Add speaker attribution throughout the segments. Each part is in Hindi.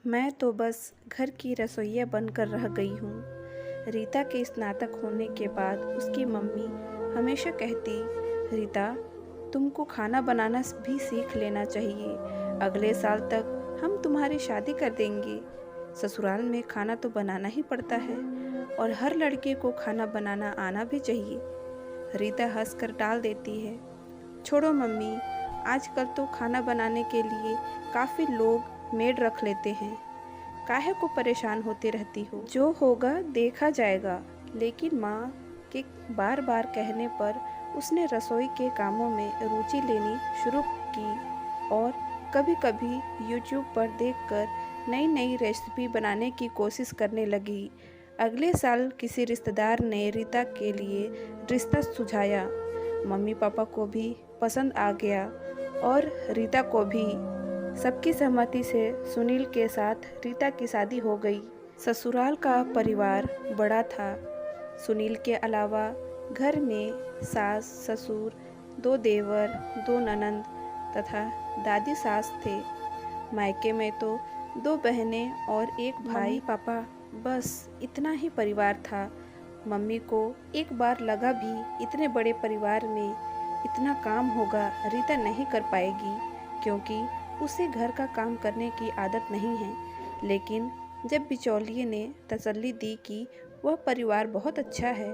Speaker 1: मैं तो बस घर की रसोइया बनकर रह गई हूँ। रीता के स्नातक होने के बाद उसकी मम्मी हमेशा कहती, रीता तुमको खाना बनाना भी सीख लेना चाहिए। अगले साल तक हम तुम्हारी शादी कर देंगे। ससुराल में खाना तो बनाना ही पड़ता है और हर लड़के को खाना बनाना आना भी चाहिए। रीता हंसकर टाल देती है, छोड़ो मम्मी, आजकल तो खाना बनाने के लिए काफ़ी लोग मेड रख लेते हैं। काहे को परेशान होती रहती हो, जो होगा देखा जाएगा। लेकिन माँ के बार बार कहने पर उसने रसोई के कामों में रुचि लेनी शुरू की और कभी कभी यूट्यूब पर देखकर नई नई रेसिपी बनाने की कोशिश करने लगी। अगले साल किसी रिश्तेदार ने रीता के लिए रिश्ता सुझाया। मम्मी पापा को भी पसंद आ गया और रीता को भी। सबकी सहमति से सुनील के साथ रीता की शादी हो गई। ससुराल का परिवार बड़ा था। सुनील के अलावा घर में सास ससुर, 2 देवर, 2 ननंद तथा दादी सास थे। मायके में तो 2 बहनें और 1 भाई पापा, बस इतना ही परिवार था। मम्मी को एक बार लगा भी इतने बड़े परिवार में इतना काम होगा रीता नहीं कर पाएगी, क्योंकि उसे घर का काम करने की आदत नहीं है। लेकिन जब बिचौलिए ने तसल्ली दी कि वह परिवार बहुत अच्छा है,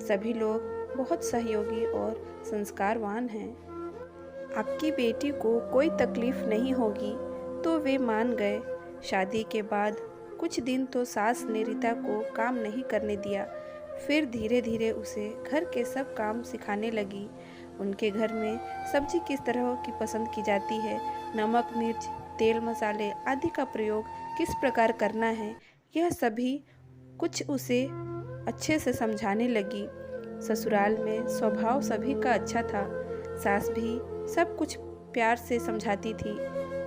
Speaker 1: सभी लोग बहुत सहयोगी और संस्कारवान हैं, आपकी बेटी को कोई तकलीफ नहीं होगी, तो वे मान गए। शादी के बाद कुछ दिन तो सास ने रीता को काम नहीं करने दिया, फिर धीरे धीरे उसे घर के सब काम सिखाने लगी। उनके घर में सब्जी किस तरह की पसंद की जाती है, नमक मिर्च तेल मसाले आदि का प्रयोग किस प्रकार करना है, यह सभी कुछ उसे अच्छे से समझाने लगी। ससुराल में स्वभाव सभी का अच्छा था। सास भी सब कुछ प्यार से समझाती थी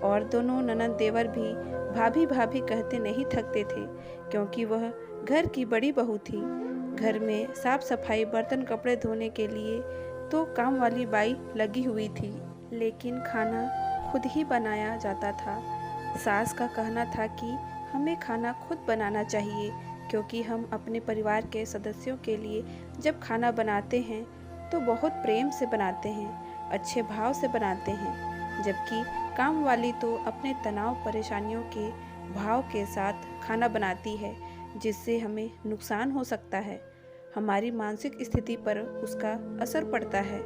Speaker 1: और दोनों ननद देवर भी भाभी भाभी कहते नहीं थकते थे, क्योंकि वह घर की बड़ी बहू थी। घर में साफ सफाई बर्तन कपड़े धोने के लिए तो काम वाली बाई लगी हुई थी, लेकिन खाना खुद ही बनाया जाता था। सास का कहना था कि हमें खाना खुद बनाना चाहिए, क्योंकि हम अपने परिवार के सदस्यों के लिए जब खाना बनाते हैं तो बहुत प्रेम से बनाते हैं, अच्छे भाव से बनाते हैं। जबकि काम वाली तो अपने तनाव परेशानियों के भाव के साथ खाना बनाती है, जिससे हमें नुकसान हो सकता है। हमारी मानसिक स्थिति पर उसका असर पड़ता है।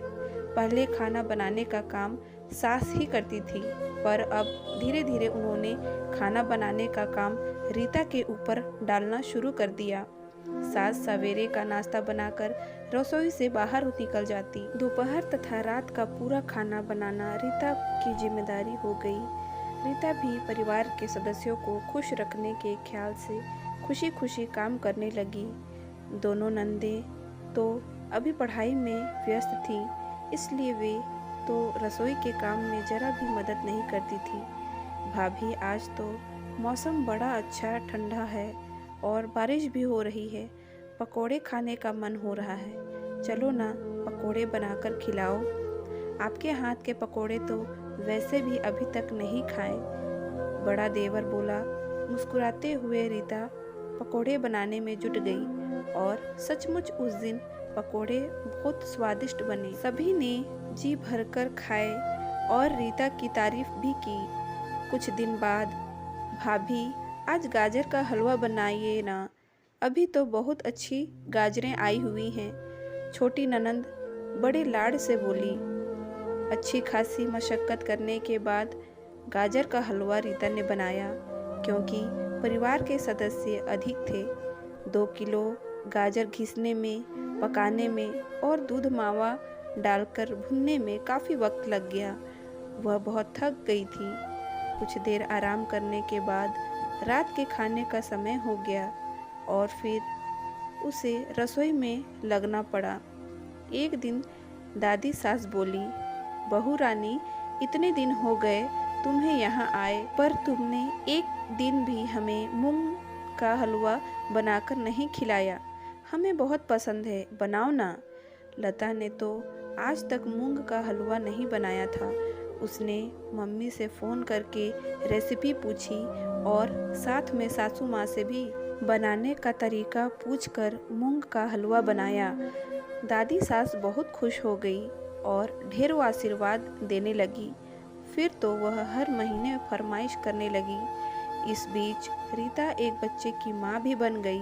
Speaker 1: पहले खाना बनाने का काम सास ही करती थी, पर अब धीरे धीरे उन्होंने खाना बनाने का काम रीता के ऊपर डालना शुरू कर दिया। सास सवेरे का नाश्ता बनाकर रसोई से बाहर निकल जाती। दोपहर तथा रात का पूरा खाना बनाना रीता की जिम्मेदारी हो गई। रीता भी परिवार के सदस्यों को खुश रखने के ख्याल से खुशी खुशी काम करने लगी। दोनों नंदें तो अभी पढ़ाई में व्यस्त थीं, इसलिए वे तो रसोई के काम में जरा भी मदद नहीं करती थी। भाभी, आज तो मौसम बड़ा अच्छा ठंडा है और बारिश भी हो रही है, पकोड़े खाने का मन हो रहा है, चलो ना पकोड़े बनाकर खिलाओ। आपके हाथ के पकोड़े तो वैसे भी अभी तक नहीं खाए, बड़ा देवर बोला। मुस्कुराते हुए रीता पकोड़े बनाने में जुट गई और सचमुच उस दिन पकोड़े बहुत स्वादिष्ट बने। सभी ने जी भरकर खाए और रीता की तारीफ भी की। कुछ दिन बाद, भाभी आज गाजर का हलवा बनाइए ना, अभी तो बहुत अच्छी गाजरें आई हुई हैं, छोटी ननंद बड़े लाड से बोली। अच्छी खासी मशक्कत करने के बाद गाजर का हलवा रीता ने बनाया, क्योंकि परिवार के सदस्य अधिक थे। 2 किलो गाजर घिसने में, पकाने में और दूध मावा डालकर भुनने में काफ़ी वक्त लग गया। वह बहुत थक गई थी। कुछ देर आराम करने के बाद रात के खाने का समय हो गया और फिर उसे रसोई में लगना पड़ा। एक दिन दादी सास बोली, बहू रानी, इतने दिन हो गए तुम्हें यहाँ आए, पर तुमने एक दिन भी हमें मूंग का हलवा बनाकर नहीं खिलाया। हमें बहुत पसंद है, बनाओ ना। लता ने तो आज तक मूंग का हलवा नहीं बनाया था। उसने मम्मी से फ़ोन करके रेसिपी पूछी और साथ में सासू माँ से भी बनाने का तरीका पूछकर मूंग का हलवा बनाया। दादी सास बहुत खुश हो गई और ढेरों आशीर्वाद देने लगी। फिर तो वह हर महीने फरमाइश करने लगी। इस बीच रीता एक बच्चे की माँ भी बन गई,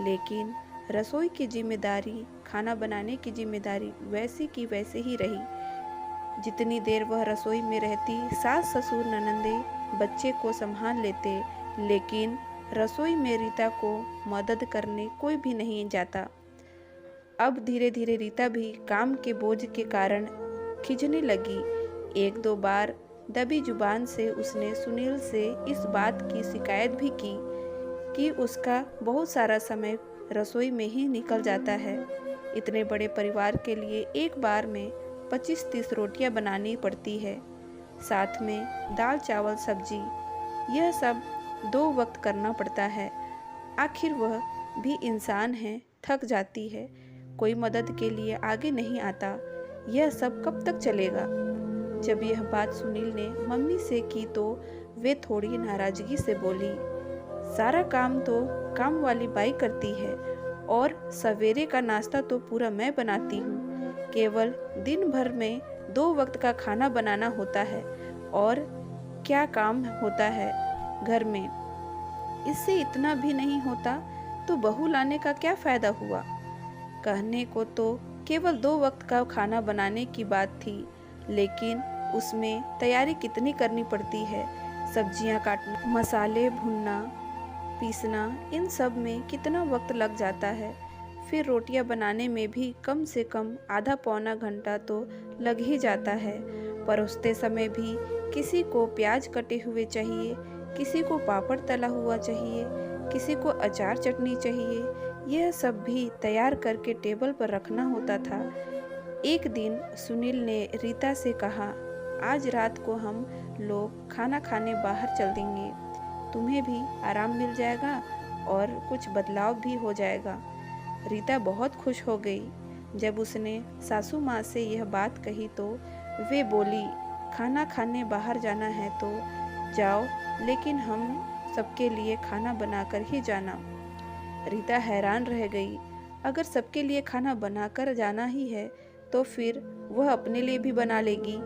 Speaker 1: लेकिन रसोई की जिम्मेदारी, खाना बनाने की जिम्मेदारी वैसी की वैसे ही रही। जितनी देर वह रसोई में रहती, सास ससुर ननंदे बच्चे को संभाल लेते, लेकिन रसोई में रीता को मदद करने कोई भी नहीं जाता। अब धीरे धीरे रीता भी काम के बोझ के कारण खिंचने लगी। एक दो बार दबी जुबान से उसने सुनील से इस बात की शिकायत भी की कि उसका बहुत सारा समय रसोई में ही निकल जाता है। इतने बड़े परिवार के लिए एक बार में 25-30 रोटियां बनानी पड़ती है, साथ में दाल चावल सब्जी, यह सब 2 वक्त करना पड़ता है। आखिर वह भी इंसान है, थक जाती है, कोई मदद के लिए आगे नहीं आता। यह सब कब तक चलेगा? जब यह बात सुनील ने मम्मी से की तो वे थोड़ी नाराजगी से बोली, सारा काम तो काम वाली बाई करती है और सवेरे का नाश्ता तो पूरा मैं बनाती हूँ। केवल दिन भर में 2 वक्त का खाना बनाना होता है और क्या काम होता है घर में। इससे इतना भी नहीं होता तो बहू लाने का क्या फ़ायदा हुआ? कहने को तो केवल 2 वक्त का खाना बनाने की बात थी, लेकिन उसमें तैयारी कितनी करनी पड़ती है। सब्जियां काटना, मसाले भूनना, पीसना, इन सब में कितना वक्त लग जाता है। फिर रोटियां बनाने में भी कम से कम आधा पौना घंटा तो लग ही जाता है। परोसते समय भी किसी को प्याज कटे हुए चाहिए, किसी को पापड़ तला हुआ चाहिए, किसी को अचार चटनी चाहिए। यह सब भी तैयार करके टेबल पर रखना होता था। एक दिन सुनील ने रीता से कहा, आज रात को हम लोग खाना खाने बाहर चल देंगे, तुम्हें भी आराम मिल जाएगा और कुछ बदलाव भी हो जाएगा। रीता बहुत खुश हो गई। जब उसने सासू माँ से यह बात कही तो वे बोली, खाना खाने बाहर जाना है तो जाओ, लेकिन हम सबके लिए खाना बनाकर ही जाना। रीता हैरान रह गई। अगर सबके लिए खाना बनाकर जाना ही है तो फिर वह अपने लिए भी बना लेगी।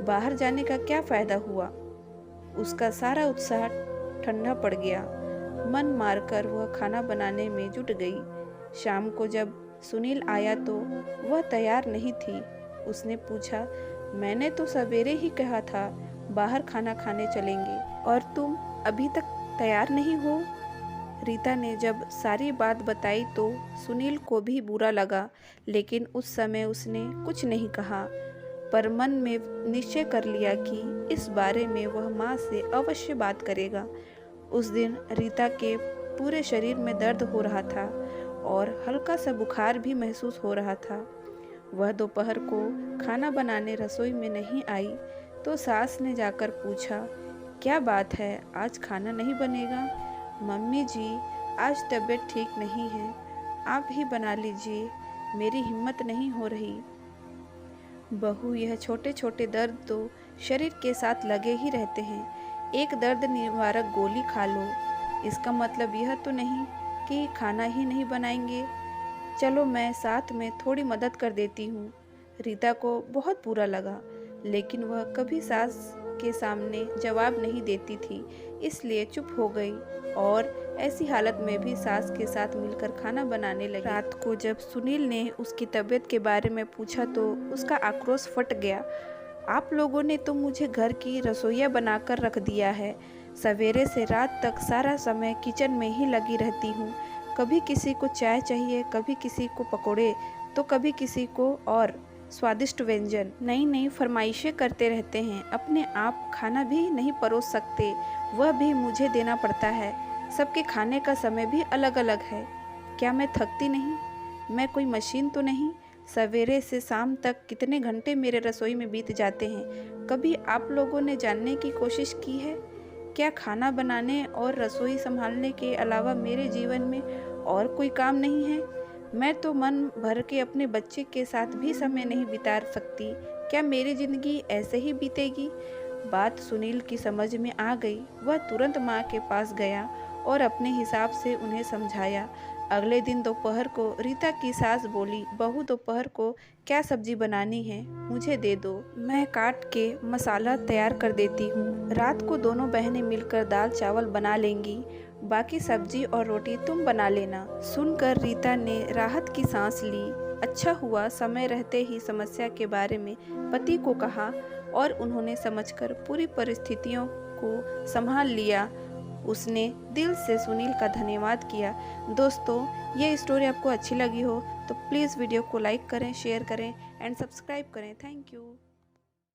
Speaker 1: बाहर जाने का क्या फ़ायदा हुआ? उसका सारा उत्साह ठंडा पड़ गया। मन मारकर वह खाना बनाने में जुट गई। शाम को जब सुनील आया तो वह तैयार नहीं थी। उसने पूछा, मैंने तो सवेरे ही कहा था बाहर खाना खाने चलेंगे और तुम अभी तक तैयार नहीं हो? रीता ने जब सारी बात बताई तो सुनील को भी बुरा लगा, लेकिन उस समय उसने कुछ नहीं कहा, पर मन में निश्चय कर लिया कि इस बारे में वह माँ से अवश्य बात करेगा। उस दिन रीता के पूरे शरीर में दर्द हो रहा था और हल्का सा बुखार भी महसूस हो रहा था। वह दोपहर को खाना बनाने रसोई में नहीं आई तो सास ने जाकर पूछा, क्या बात है, आज खाना नहीं बनेगा? मम्मी जी, आज तबीयत ठीक नहीं है, आप ही बना लीजिए, मेरी हिम्मत नहीं हो रही। बहू, यह छोटे छोटे दर्द तो शरीर के साथ लगे ही रहते हैं। एक दर्द निवारक गोली खा लो। इसका मतलब यह तो नहीं कि खाना ही नहीं बनाएंगे। चलो मैं साथ में थोड़ी मदद कर देती हूँ। रीता को बहुत बुरा लगा, लेकिन वह कभी सास के सामने जवाब नहीं देती थी, इसलिए चुप हो गई और ऐसी हालत में भी सास के साथ मिलकर खाना बनाने लगी। रात को जब सुनील ने उसकी तबीयत के बारे में पूछा तो उसका आक्रोश फट गया। आप लोगों ने तो मुझे घर की रसोइया बनाकर रख दिया है। सवेरे से रात तक सारा समय किचन में ही लगी रहती हूँ। कभी किसी को चाय चाहिए, कभी किसी को पकोड़े, तो कभी किसी को और स्वादिष्ट व्यंजन। नई नई फरमाइशें करते रहते हैं। अपने आप खाना भी नहीं परोस सकते, वह भी मुझे देना पड़ता है। सबके खाने का समय भी अलग अलग है। क्या मैं थकती नहीं? मैं कोई मशीन तो नहीं। सवेरे से शाम तक कितने घंटे मेरे रसोई में बीत जाते हैं, कभी आप लोगों ने जानने की कोशिश की है? क्या खाना बनाने और रसोई संभालने के अलावा मेरे जीवन में और कोई काम नहीं है? मैं तो मन भर के अपने बच्चे के साथ भी समय नहीं बिता सकती। क्या मेरी ज़िंदगी ऐसे ही बीतेगी? बात सुनील की समझ में आ गई। वह तुरंत माँ के पास गया और अपने हिसाब से उन्हें समझाया। अगले दिन दोपहर को रीता की सास बोली, बहू दोपहर को क्या सब्जी बनानी है, मुझे दे दो, मैं काट के मसाला तैयार कर देती हूँ। रात को दोनों बहनें मिलकर दाल चावल बना लेंगी, बाकी सब्जी और रोटी तुम बना लेना। सुनकर रीता ने राहत की सांस ली। अच्छा हुआ समय रहते ही समस्या के बारे में पति को कहा और उन्होंने समझकर पूरी परिस्थितियों को संभाल लिया। उसने दिल से सुनील का धन्यवाद किया। दोस्तों, ये स्टोरी आपको अच्छी लगी हो तो प्लीज़ वीडियो को लाइक करें, शेयर करें एंड सब्सक्राइब करें। Thank you.